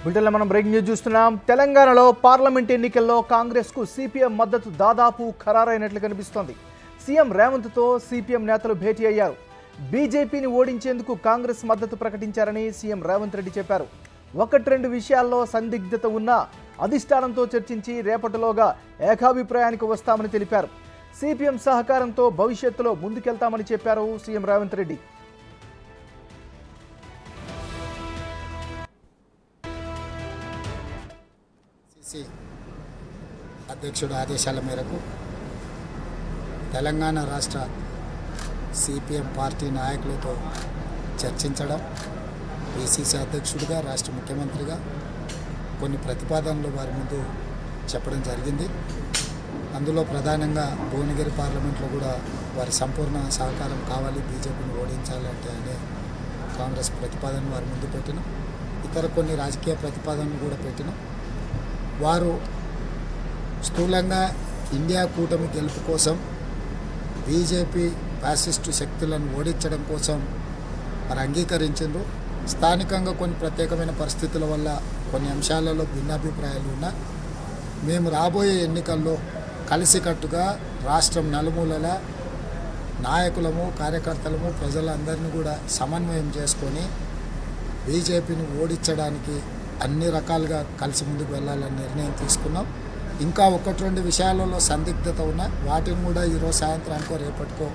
బులెటిన్లో మనం breaking news చూస్తున్నాం. తెలంగాణలో పార్లమెంట్ ఎన్నికల్లో కాంగ్రెస్కు సిపిఎం మద్దతు దాదాపు ఖరారైనట్లు కనిపిస్తోంది. సీఎం రేవంత్తో సిపిఎం నేతలు భేటీ అయ్యారు. బీజేపీని ఓడించేందుకు కాంగ్రెస్ మద్దతు ప్రకటించారని సీఎం రేవంత్ రెడ్డి చెప్పారు. 1-2 విషయాల్లో సందిగ్ధత ఉన్నా అధిష్టానంతో చర్చించి రేపటిలోగా ఏకాభిప్రాయానికి వస్తామని తెలిపారు. సిపిఎం సహకారంతో భవిష్యత్తులో ముందుకెళ్తామని చెప్పారు సీఎం రేవంత్ రెడ్డి. అధ్యక్షుడు ఆదేశాల మేరకు తెలంగాణ రాష్ట్ర సిపిఎం పార్టీ నాయకులతో చర్చించడం, పిసిసి అధ్యక్షుడిగా రాష్ట్ర ముఖ్యమంత్రిగా కొన్ని ప్రతిపాదనలు వారి ముందు చెప్పడం జరిగింది. అందులో ప్రధానంగా భువనగిరి పార్లమెంట్లో కూడా వారి సంపూర్ణ సహకారం కావాలి, బీజేపీని ఓడించాలంటే అనే కాంగ్రెస్ ప్రతిపాదన వారి ముందు పెట్టినాం. ఇతర కొన్ని రాజకీయ ప్రతిపాదనలు కూడా పెట్టినాం. వారు స్థూలంగా ఇండియా కూటమి గెలుపు కోసం, బీజేపీ ఫ్యాసిస్టు శక్తులను ఓడించడం కోసం మరి అంగీకరించారు. స్థానికంగా కొన్ని ప్రత్యేకమైన పరిస్థితుల వల్ల కొన్ని అంశాలలో భిన్నాభిప్రాయాలు ఉన్నా మేము రాబోయే ఎన్నికల్లో కలిసికట్టుగా రాష్ట్రం నలుమూలల నాయకులము, కార్యకర్తలము, ప్రజలందరినీ కూడా సమన్వయం చేసుకొని బీజేపీని ఓడించడానికి అన్ని రకాలుగా కలిసి ముందుకు వెళ్ళాలని నిర్ణయం తీసుకున్నాం. ఇంకా 1-2 విషయాలలో సందిగ్ధత ఉన్నా వాటిని కూడా ఈరోజు సాయంత్రానికో రేపటికో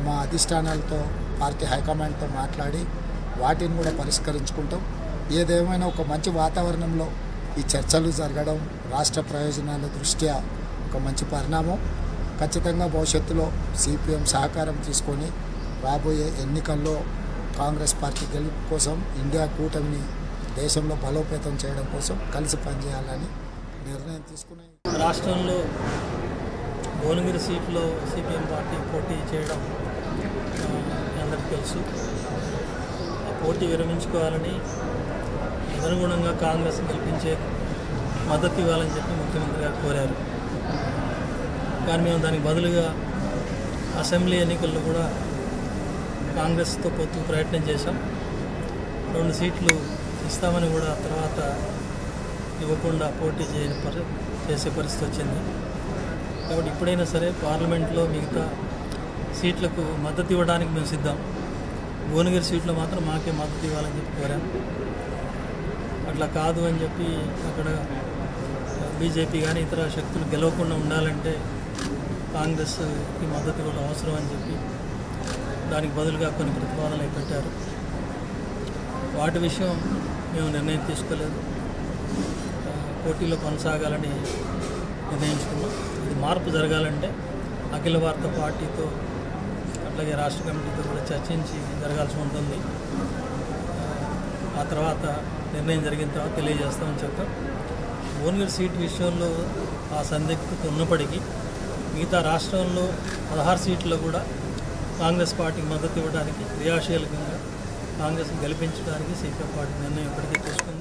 మా అధిష్టానాలతో పార్టీ హైకమాండ్తో మాట్లాడి వాటిని కూడా పరిష్కరించుకుంటాం. ఏదేమైనా ఒక మంచి వాతావరణంలో ఈ చర్చలు జరగడం రాష్ట్ర ప్రయోజనాల దృష్ట్యా ఒక మంచి పరిణామం. ఖచ్చితంగా భవిష్యత్తులో సిపిఎం సహకారం తీసుకొని రాబోయే ఎన్నికల్లో కాంగ్రెస్ పార్టీ గెలుపు కోసం, ఇండియా కూటమిని దేశంలో బలోపేతం చేయడం కోసం కలిసి పనిచేయాలని నిర్ణయం తీసుకున్నాయి. రాష్ట్రంలో భువనగిరి సీట్లో సిపిఎం పార్టీ పోటీ చేయడం అందరికీ తెలుసు. ఆ పోటీ విరమించుకోవాలని, అనుగుణంగా కాంగ్రెస్ గెలిపించే మద్దతు ఇవ్వాలని చెప్పి ముఖ్యమంత్రి గారు కోరారు. కానీ మేము దానికి బదులుగా అసెంబ్లీ ఎన్నికల్లో కూడా కాంగ్రెస్తో పొత్తు ప్రయత్నం చేశాం. 2 సీట్లు ఇస్తామని కూడా తర్వాత ఇవ్వకుండా పోటీ చేసే పరిస్థితి వచ్చింది. కాబట్టి ఇప్పుడైనా సరే పార్లమెంట్లో మిగతా సీట్లకు మద్దతు ఇవ్వడానికి మేము సిద్ధం. భువనగిరి సీట్లో మాత్రం మాకే మద్దతు ఇవ్వాలని చెప్పి కోరాం. అట్లా కాదు అని చెప్పి అక్కడ బీజేపీ కానీ ఇతర శక్తులు గెలవకుండా ఉండాలంటే కాంగ్రెస్కి మద్దతు ఇవ్వడం అవసరం అని చెప్పి దానికి బదులుగా కొన్ని ప్రతిపాదనలు పెట్టారు. వాటి విషయం మేము నిర్ణయం తీసుకోలేదు. పోటీలో కొనసాగాలని నిర్ణయించుకున్నాం. ఇది మార్పు జరగాలంటే అఖిల భారత పార్టీతో అట్లాగే రాష్ట్ర కమిటీతో కూడా చర్చించి జరగాల్సి ఉంటుంది. ఆ తర్వాత నిర్ణయం జరిగిన తర్వాత తెలియజేస్తామని చెప్తాం. భువనగిరి సీట్ విషయంలో ఆ సందిగ్ధత ఉన్నప్పటికీ మిగతా రాష్ట్రంలో 16 సీట్లలో కూడా కాంగ్రెస్ పార్టీకి మద్దతు ఇవ్వడానికి క్రియాశీలకంగా కాంగ్రెస్ని గెలిపించడానికి సిపిఎం పార్టీ నిర్ణయం ఇప్పటికీ తీసుకుంది.